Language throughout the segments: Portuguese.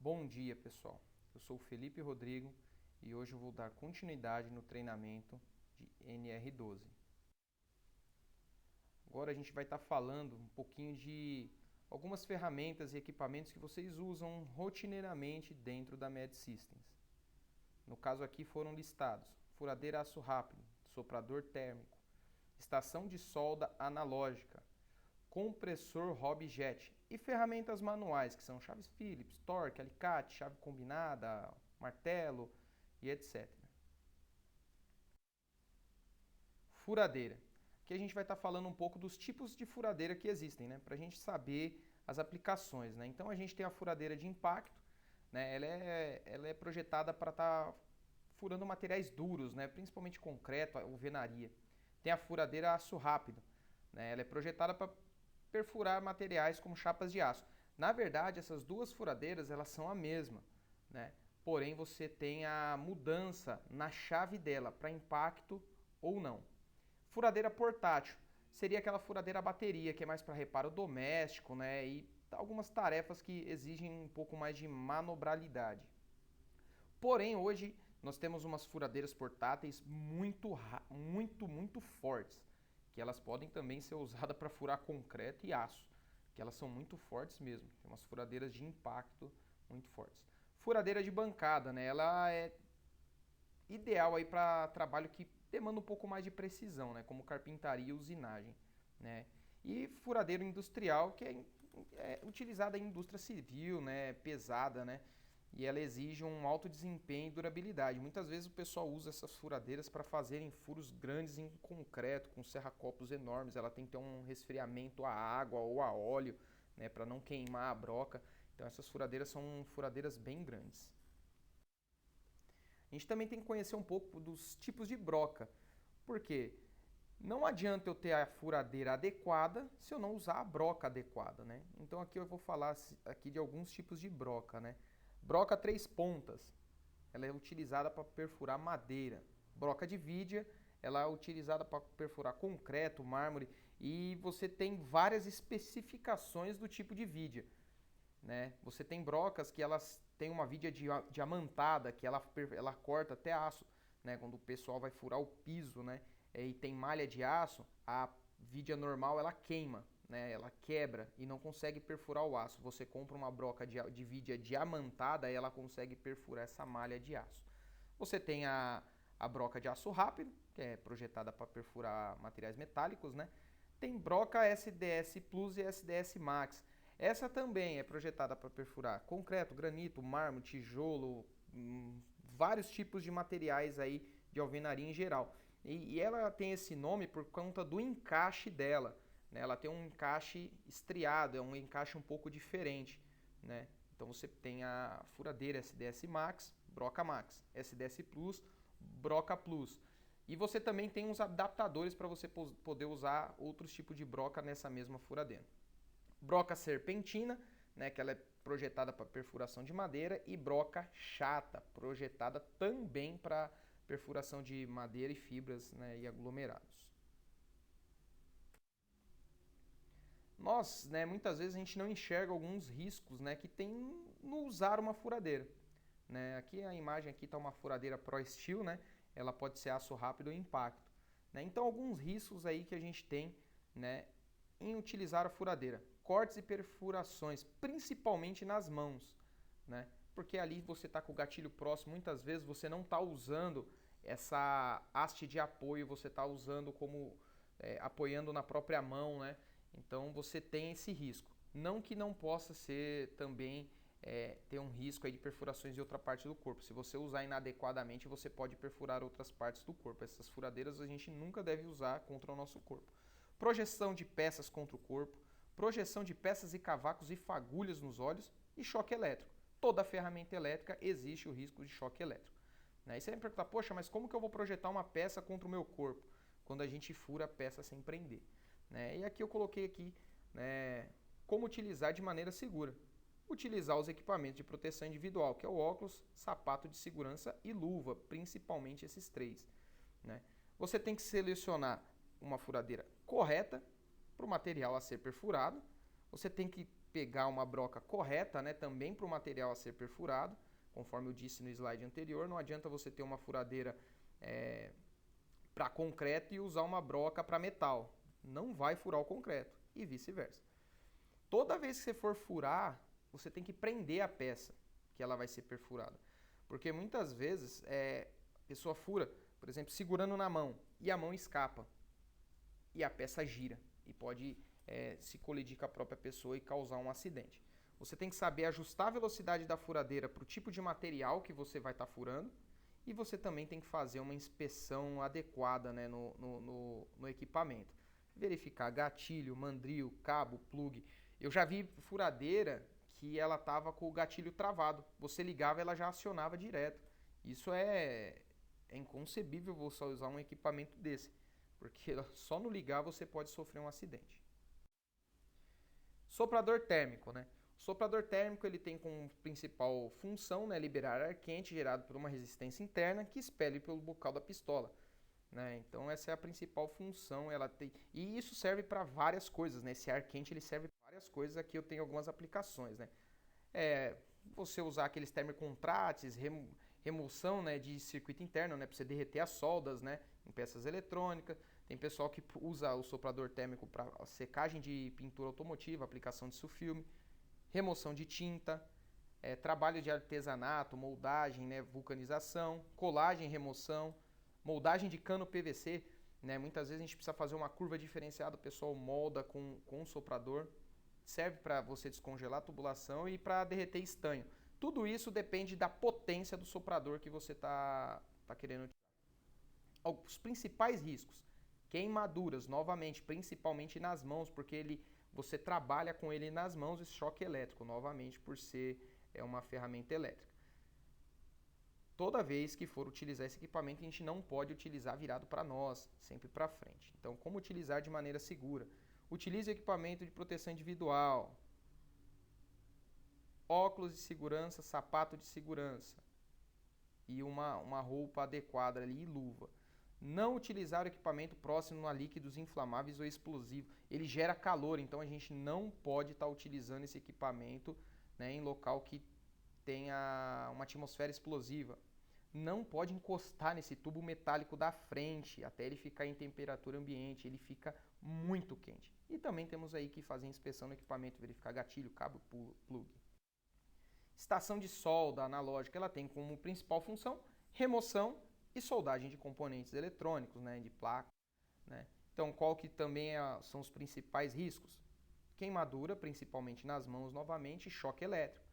Bom dia, pessoal. Eu sou o Felipe Rodrigo e hoje eu vou dar continuidade no treinamento de NR12. Agora a gente vai estar falando um pouquinho de algumas ferramentas e equipamentos que vocês usam rotineiramente dentro da Med Systems. No caso aqui foram listados: furadeira aço rápido, soprador térmico, estação de solda analógica, compressor Hobjet e ferramentas manuais, que são chaves Phillips, torque, alicate, chave combinada, martelo e etc. Furadeira. Aqui a gente vai estar falando um pouco dos tipos de furadeira que existem, né? Para a gente saber as aplicações, né? Então a gente tem a furadeira de impacto, né? Ela é projetada para estar furando materiais duros, né? Principalmente concreto, alvenaria. Tem a furadeira aço rápido, né? Ela é projetada para perfurar materiais como chapas de aço. Na verdade, essas duas furadeiras elas são a mesma, né? Porém, você tem a mudança na chave dela para impacto ou não. Furadeira portátil seria aquela furadeira bateria que é mais para reparo doméstico, né? E algumas tarefas que exigem um pouco mais de manobralidade. Porém, hoje nós temos umas furadeiras portáteis muito fortes, que elas podem também ser usadas para furar concreto e aço, que elas são muito fortes mesmo. Tem umas furadeiras de impacto muito fortes. Furadeira de bancada, né? Ela é ideal aí para trabalho que demanda um pouco mais de precisão, né? Como carpintaria e usinagem, né? E furadeira industrial, que é utilizada em indústria civil, né? Pesada, né? E ela exige um alto desempenho e durabilidade. Muitas vezes o pessoal usa essas furadeiras para fazerem furos grandes em concreto, com serracopos enormes. Ela tem que ter um resfriamento a água ou a óleo, né? Para não queimar a broca. Então essas furadeiras são furadeiras bem grandes. A gente também tem que conhecer um pouco dos tipos de broca. Por quê? Não adianta eu ter a furadeira adequada se eu não usar a broca adequada, né? Então aqui eu vou falar aqui de alguns tipos de broca, né? Broca três pontas, ela é utilizada para perfurar madeira. Broca de vidia, ela é utilizada para perfurar concreto, mármore e você tem várias especificações do tipo de vidia, né? Você tem brocas que elas têm uma vidia diamantada, que ela corta até aço, né? Quando o pessoal vai furar o piso, né? E tem malha de aço, a vidia normal ela queima, né? Ela quebra e não consegue perfurar o aço. Você compra uma broca de vidia diamantada e ela consegue perfurar essa malha de aço. Você tem a broca de aço rápido, que é projetada para perfurar materiais metálicos, né? Tem broca SDS Plus e SDS Max. Essa também é projetada para perfurar concreto, granito, mármore, tijolo, vários tipos de materiais aí de alvenaria em geral. E ela tem esse nome por conta do encaixe dela, né? Ela tem um encaixe estriado, é um encaixe um pouco diferente, né? Então você tem a furadeira SDS Max, Broca Max, SDS Plus, Broca Plus. E você também tem uns adaptadores para você poder usar outros tipos de broca nessa mesma furadeira. Broca serpentina, né, que ela é projetada para perfuração de madeira, e broca chata, projetada também para perfuração de madeira e fibras, né, e aglomerados. Nós, né, muitas vezes a gente não enxerga alguns riscos, né, que tem no usar uma furadeira. Né? Aqui a imagem aqui está uma furadeira Pro Steel, né? Ela pode ser aço rápido ou impacto. Né? Então alguns riscos aí que a gente tem, né, em utilizar a furadeira: cortes e perfurações, principalmente nas mãos, né? Porque ali você está com o gatilho próximo, muitas vezes você não está usando essa haste de apoio, você está usando como apoiando na própria mão, né? Então você tem esse risco. Não que não possa ser também ter um risco aí de perfurações de outra parte do corpo. Se você usar inadequadamente, você pode perfurar outras partes do corpo. Essas furadeiras a gente nunca deve usar contra o nosso corpo. Projeção de peças contra o corpo, projeção de peças e cavacos e fagulhas nos olhos e choque elétrico. Toda ferramenta elétrica existe o risco de choque elétrico. Né? E você vai me perguntar: poxa, mas como que eu vou projetar uma peça contra o meu corpo? Quando a gente fura a peça sem prender. Né? E aqui eu coloquei aqui, né, como utilizar de maneira segura. Utilizar os equipamentos de proteção individual, que é o óculos, sapato de segurança e luva, principalmente esses três. Né? Você tem que selecionar uma furadeira correta para o material a ser perfurado. Você tem que pegar uma broca correta, né, também para o material a ser perfurado, conforme eu disse no slide anterior. Não adianta você ter uma furadeira para concreto e usar uma broca para metal. Não vai furar o concreto e vice-versa. Toda vez que você for furar, você tem que prender a peça que ela vai ser perfurada. Porque muitas vezes a pessoa fura, por exemplo, segurando na mão e a mão escapa e a peça gira e pode se colidir com a própria pessoa e causar um acidente. Você tem que saber ajustar a velocidade da furadeira para o tipo de material que você vai estar furando e você também tem que fazer uma inspeção adequada, né, no equipamento. Verificar gatilho, mandril, cabo, plug. Eu já vi furadeira que ela estava com o gatilho travado. Você ligava, ela já acionava direto. Isso é inconcebível você usar um equipamento desse, porque só no ligar você pode sofrer um acidente. Soprador térmico, né? O soprador térmico ele tem como principal função, né, liberar ar quente gerado por uma resistência interna que expele pelo bocal da pistola. Né? Então essa é a principal função, ela tem, e isso serve para várias coisas, né? Esse ar quente ele serve para várias coisas. Aqui eu tenho algumas aplicações, né? Você usar aqueles termocontráteis, remoção, né, de circuito interno, né, para você derreter as soldas, né, em peças eletrônicas. Tem pessoal que usa o soprador térmico para secagem de pintura automotiva, aplicação de sulfilme, remoção de tinta, trabalho de artesanato, moldagem, né, vulcanização, colagem, remoção, moldagem de cano PVC, né? Muitas vezes a gente precisa fazer uma curva diferenciada, o pessoal molda com um soprador. Serve para você descongelar a tubulação e para derreter estanho. Tudo isso depende da potência do soprador que você está querendo utilizar. Os principais riscos: queimaduras, novamente, principalmente nas mãos, porque você trabalha com ele nas mãos, e choque elétrico, novamente, por ser uma ferramenta elétrica. Toda vez que for utilizar esse equipamento, a gente não pode utilizar virado para nós, sempre para frente. Então, como utilizar de maneira segura? Utilize equipamento de proteção individual, óculos de segurança, sapato de segurança e uma roupa adequada ali e luva. Não utilizar o equipamento próximo a líquidos inflamáveis ou explosivos. Ele gera calor, então a gente não pode estar utilizando esse equipamento, né, em local que tenha uma atmosfera explosiva. Não pode encostar nesse tubo metálico da frente até ele ficar em temperatura ambiente, ele fica muito quente. E também temos aí que fazer inspeção no equipamento, verificar gatilho, cabo, plug. Estação de solda analógica, ela tem como principal função remoção e soldagem de componentes eletrônicos, né, de placa. Né? Então, qual que também são os principais riscos? Queimadura, principalmente nas mãos novamente, e choque elétrico.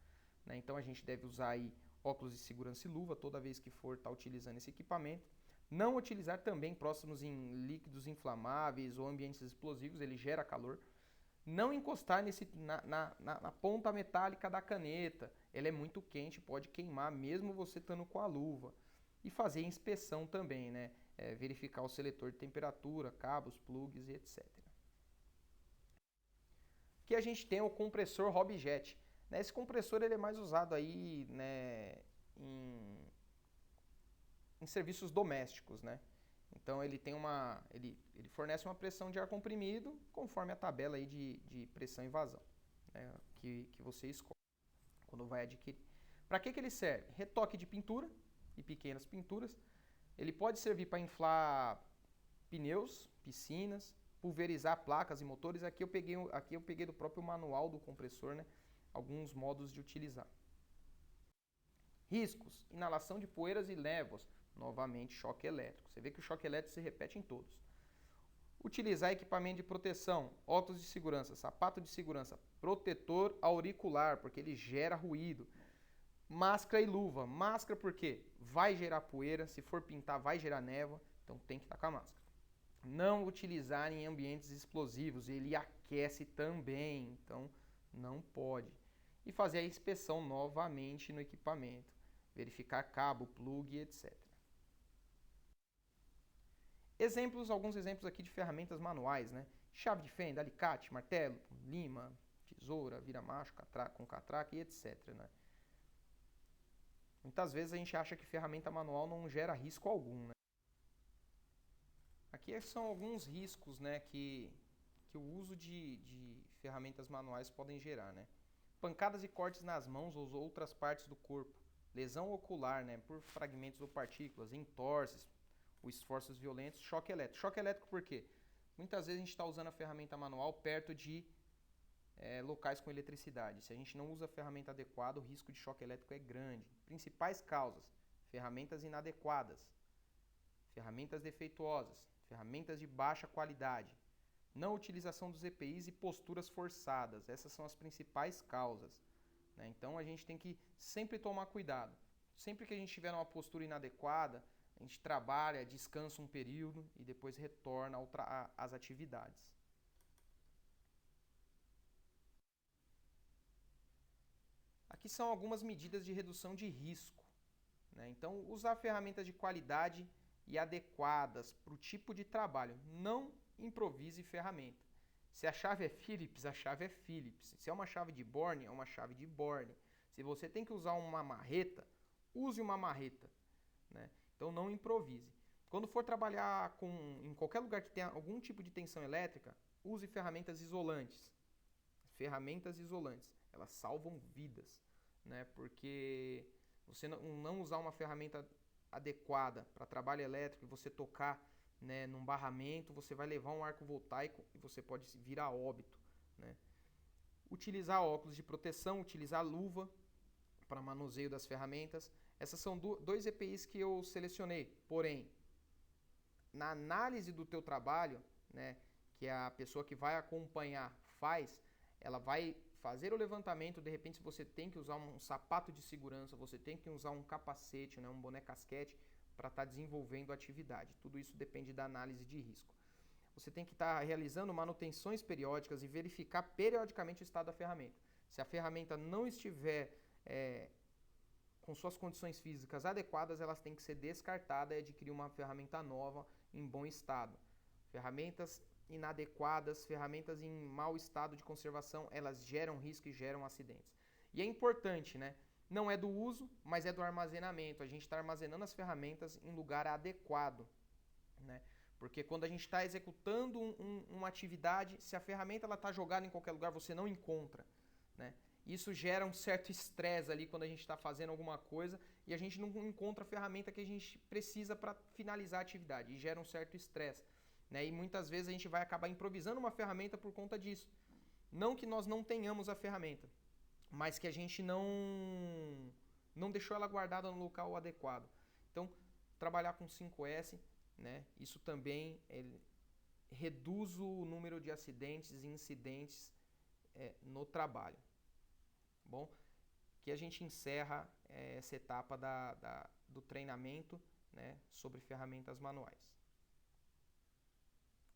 Né? Então, a gente deve usar aí óculos de segurança e luva toda vez que for estar utilizando esse equipamento. Não utilizar também próximos em líquidos inflamáveis ou ambientes explosivos, ele gera calor. Não encostar na ponta metálica da caneta, ela é muito quente, pode queimar mesmo você estando com a luva. E fazer inspeção também, né? Verificar o seletor de temperatura, cabos, plugs e etc. Aqui a gente tem o compressor Hobjet. Né? Esse compressor ele é mais usado aí, né, em serviços domésticos, né? Então ele tem ele fornece uma pressão de ar comprimido conforme a tabela aí de pressão e vazão, né, que você escolhe quando vai adquirir. Para que ele serve? Retoque de pintura e pequenas pinturas. Ele pode servir para inflar pneus, piscinas, pulverizar placas e motores. Aqui eu peguei do próprio manual do compressor, né, alguns modos de utilizar. Riscos: inalação de poeiras e névoas. Novamente, choque elétrico. Você vê que o choque elétrico se repete em todos. Utilizar equipamento de proteção, óculos de segurança, sapato de segurança, protetor auricular, porque ele gera ruído. Máscara e luva. Máscara porque vai gerar poeira, se for pintar vai gerar névoa, então tem que estar com a máscara. Não utilizar em ambientes explosivos, ele aquece também, então não pode. E fazer a inspeção novamente no equipamento, verificar cabo, plug, etc. Alguns exemplos aqui de ferramentas manuais, né? Chave de fenda, alicate, martelo, lima, tesoura, vira-macho, com catraca e etc. Né? Muitas vezes a gente acha que ferramenta manual não gera risco algum. Né? Aqui são alguns riscos, né, que que o uso de ferramentas manuais podem gerar, né? Pancadas e cortes nas mãos ou outras partes do corpo, lesão ocular, né, por fragmentos ou partículas, entorses, ou esforços violentos, choque elétrico. Choque elétrico por quê? Muitas vezes a gente está usando a ferramenta manual perto de locais com eletricidade. Se a gente não usa a ferramenta adequada, o risco de choque elétrico é grande. Principais causas: ferramentas inadequadas, ferramentas defeituosas, ferramentas de baixa qualidade, não utilização dos EPIs e posturas forçadas. Essas são as principais causas, né? Então a gente tem que sempre tomar cuidado. Sempre que a gente tiver uma postura inadequada, a gente trabalha, descansa um período e depois retorna às atividades. Aqui são algumas medidas de redução de risco, né? Então, usar ferramentas de qualidade e adequadas para o tipo de trabalho. Não improvise ferramenta. Se a chave é Phillips, a chave é Phillips. Se é uma chave de Borne, é uma chave de Borne. Se você tem que usar uma marreta, use uma marreta, né? Então não improvise. Quando for trabalhar em qualquer lugar que tenha algum tipo de tensão elétrica, use ferramentas isolantes. Ferramentas isolantes, elas salvam vidas, né? Porque você não usar uma ferramenta adequada para trabalho elétrico e você tocar, né, num barramento, você vai levar um arco voltaico e você pode vir a óbito, né? Utilizar óculos de proteção, utilizar luva para manuseio das ferramentas. Essas são dois EPIs que eu selecionei. Porém, na análise do teu trabalho, né, que a pessoa que vai acompanhar faz, ela vai fazer o levantamento. De repente, você tem que usar um sapato de segurança, você tem que usar um capacete, né, um boné casquete para estar desenvolvendo a atividade. Tudo isso depende da análise de risco. Você tem que estar realizando manutenções periódicas e verificar periodicamente o estado da ferramenta. Se a ferramenta não estiver com suas condições físicas adequadas, elas têm que ser descartadas e adquirir uma ferramenta nova em bom estado. Ferramentas inadequadas, ferramentas em mau estado de conservação, elas geram risco e geram acidentes. E é importante, né? Não é do uso, mas é do armazenamento. A gente está armazenando as ferramentas em lugar adequado, né? Porque quando a gente está executando uma atividade, se a ferramenta está jogada em qualquer lugar, você não encontra, né? Isso gera um certo estresse ali quando a gente está fazendo alguma coisa e a gente não encontra a ferramenta que a gente precisa para finalizar a atividade. E gera um certo estresse, né? E muitas vezes a gente vai acabar improvisando uma ferramenta por conta disso. Não que nós não tenhamos a ferramenta, mas que a gente não deixou ela guardada no local adequado. Então, trabalhar com 5S, né? Isso também reduz o número de acidentes e incidentes no trabalho. Bom, que a gente encerra essa etapa do treinamento, né, sobre ferramentas manuais.